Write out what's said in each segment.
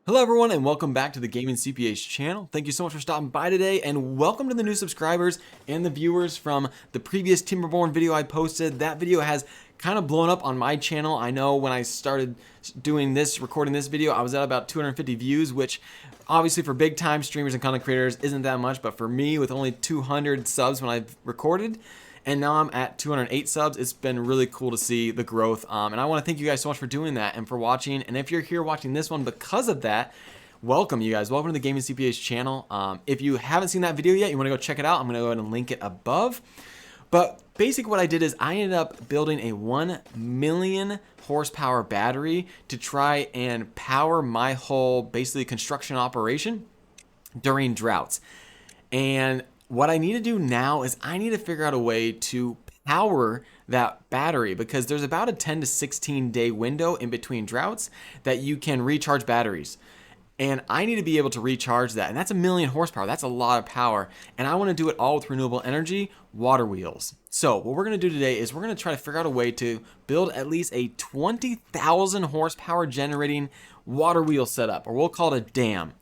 Hello everyone and welcome back to the Gaming CPA's channel. Thank you so much for stopping by today and welcome to the new subscribers and the viewers from the previous Timberborn video I posted. That video has kind of blown up on my channel. I know when I started recording this video, I was at about 250 views, which obviously for big time streamers and content creators isn't that much, but for me with only 200 subs when I've recorded, and now I'm at 208 subs. It's been really cool to see the growth, and I want to thank you guys so much for doing that and for watching. And if you're here watching this one because of that, welcome you guys. Welcome to the Gaming CPA's channel. If you haven't seen that video yet, you want to go check it out, I'm going to go ahead and link it above. But basically what I did is I ended up building a 1 million horsepower battery to try and power my whole basically construction operation during droughts. And what I need to do now is I need to figure out a way to power that battery, because there's about a 10 to 16 day window in between droughts that you can recharge batteries. And I need to be able to recharge that. And that's 1 million horsepower. That's a lot of power. And I want to do it all with renewable energy, water wheels. So what we're going to do today is we're going to try to figure out a way to build at least a 20,000 horsepower generating water wheel setup, or we'll call it a dam.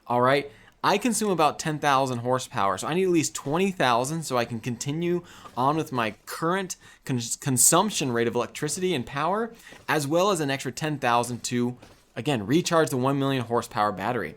All right. I consume about 10,000 horsepower, so I need at least 20,000 so I can continue on with my current consumption rate of electricity and power, as well as an extra 10,000 to, again, recharge the 1 million horsepower battery.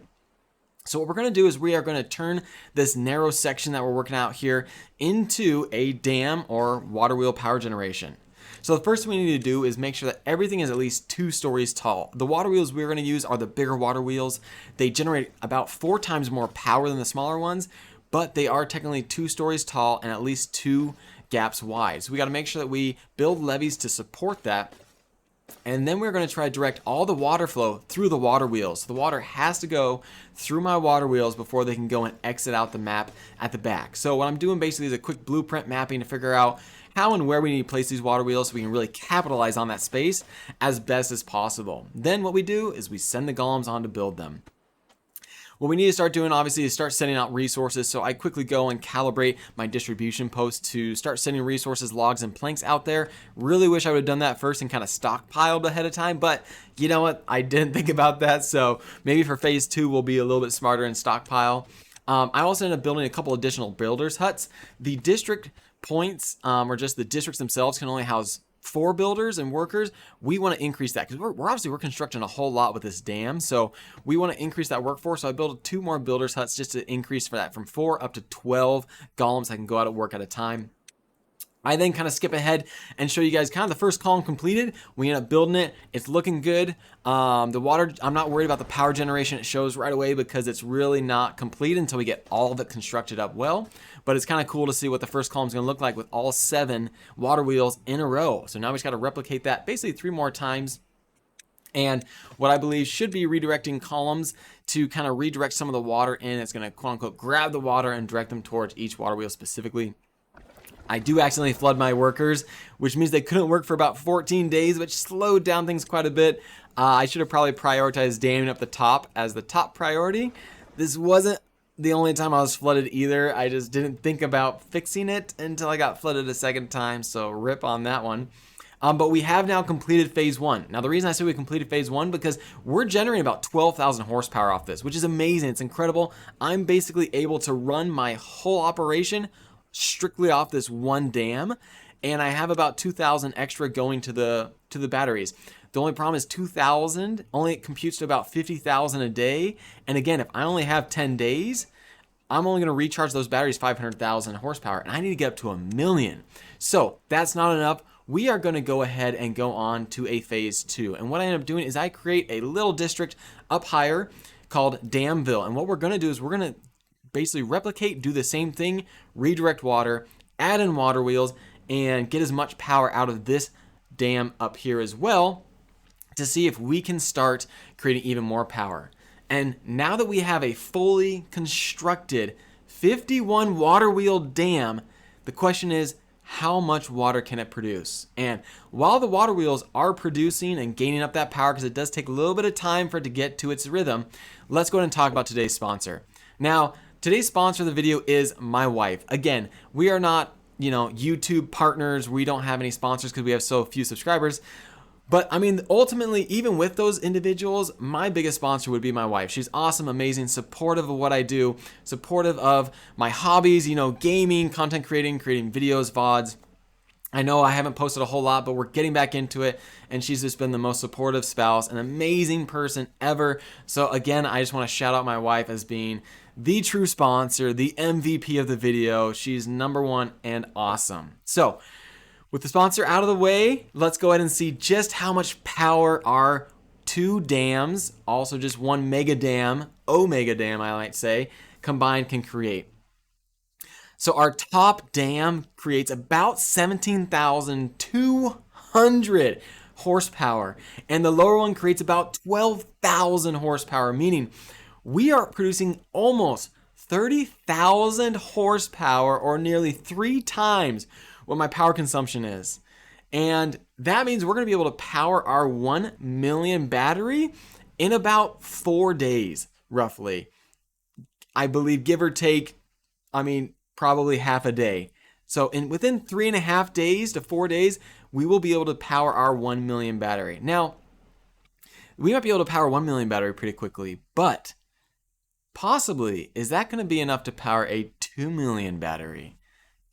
So what we're going to do is we are going to turn this narrow section that we're working out here into a dam or water wheel power generation. So the first thing we need to do is make sure that everything is at least 2 stories tall. The water wheels we're going to use are the bigger water wheels. They generate about 4 times more power than the smaller ones, but they are technically 2 stories tall and at least 2 gaps wide. So we got to make sure that we build levees to support that. And then we're going to try to direct all the water flow through the water wheels. So the water has to go through my water wheels before they can go and exit out the map at the back. So what I'm doing basically is a quick blueprint mapping to figure out how and where we need to place these water wheels so we can really capitalize on that space as best as possible. Then what we do is we send the golems on to build them. What we need to start doing, obviously, is start sending out resources. So I quickly go and calibrate my distribution post to start sending resources, logs, and planks out there. Really wish I would have done that first and kind of stockpiled ahead of time, but you know what? I didn't think about that. So maybe for phase 2, we'll be a little bit smarter and stockpile. I also ended up building a couple additional builders huts. The district points, or just the districts themselves, can only house 4 builders and workers. We want to increase that because we're constructing a whole lot with this dam, so we want to increase that workforce. So I built 2 more builders huts just to increase for that from 4 up to 12 golems that can go out at work at a time. I then kind of skip ahead and show you guys kind of the first column completed. We end up building it. It's looking good. The water, I'm not worried about the power generation. It shows right away because it's really not complete until we get all of it constructed up well. But it's kind of cool to see what the first column is going to look like with all 7 water wheels in a row. So now we just got to replicate that basically 3 more times. And what I believe should be redirecting columns to kind of redirect some of the water in. It's going to quote unquote grab the water and direct them towards each water wheel specifically. I do accidentally flood my workers, which means they couldn't work for about 14 days, which slowed down things quite a bit. I should have probably prioritized damming up the top as the top priority. This wasn't the only time I was flooded either. I just didn't think about fixing it until I got flooded a second time, so rip on that one. But we have now completed phase 1. Now the reason I say we completed phase 1 because we're generating about 12,000 horsepower off this, which is amazing. It's incredible. I'm basically able to run my whole operation strictly off this one dam, and I have about 2,000 extra going to the batteries. The only problem is 2,000 only computes to about 50,000 a day, and again, if I only have 10 days, I'm only going to recharge those batteries 500,000 horsepower, and I need to get up to 1 million. So that's not enough. We are going to go ahead and go on to a phase 2, and what I end up doing is I create a little district up higher called Damville, and what we're going to do is we're going to basically replicate, do the same thing, redirect water, add in water wheels, and get as much power out of this dam up here as well to see if we can start creating even more power. And now that we have a fully constructed 51 water wheel dam, the question is, how much water can it produce? And while the water wheels are producing and gaining up that power, because it does take a little bit of time for it to get to its rhythm, let's go ahead and talk about today's sponsor. Now, today's sponsor of the video is my wife. Again, we are not, YouTube partners. We don't have any sponsors because we have so few subscribers. But I mean, ultimately, even with those individuals, my biggest sponsor would be my wife. She's awesome, amazing, supportive of what I do, supportive of my hobbies, you know, gaming, content creating videos, VODs. I know I haven't posted a whole lot, but we're getting back into it, and she's just been the most supportive spouse, an amazing person ever. So again, I just want to shout out my wife as being the true sponsor, the MVP of the video. She's number one and awesome. So with the sponsor out of the way, let's go ahead and see just how much power our two dams, also just one mega dam, oMega dam I might say, combined can create. So our top dam creates about 17,200 horsepower, and the lower one creates about 12,000 horsepower, meaning we are producing almost 30,000 horsepower, or nearly 3 times what my power consumption is. And that means we're going to be able to power our 1 million battery in about 4 days, roughly. I believe, give or take, I mean, probably half a day. So within 3.5 days to 4 days, we will be able to power our 1 million battery. Now, we might be able to power 1 million battery pretty quickly, but possibly, is that going to be enough to power a 2 million battery?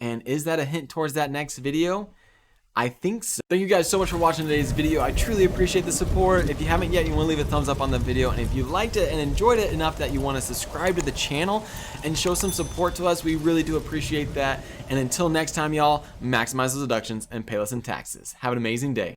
And is that a hint towards that next video? I think so. Thank you guys so much for watching today's video. I truly appreciate the support. If you haven't yet, you want to leave a thumbs up on the video. And if you liked it and enjoyed it enough that you want to subscribe to the channel and show some support to us, we really do appreciate that. And until next time, y'all, maximize those deductions and pay less in taxes. Have an amazing day.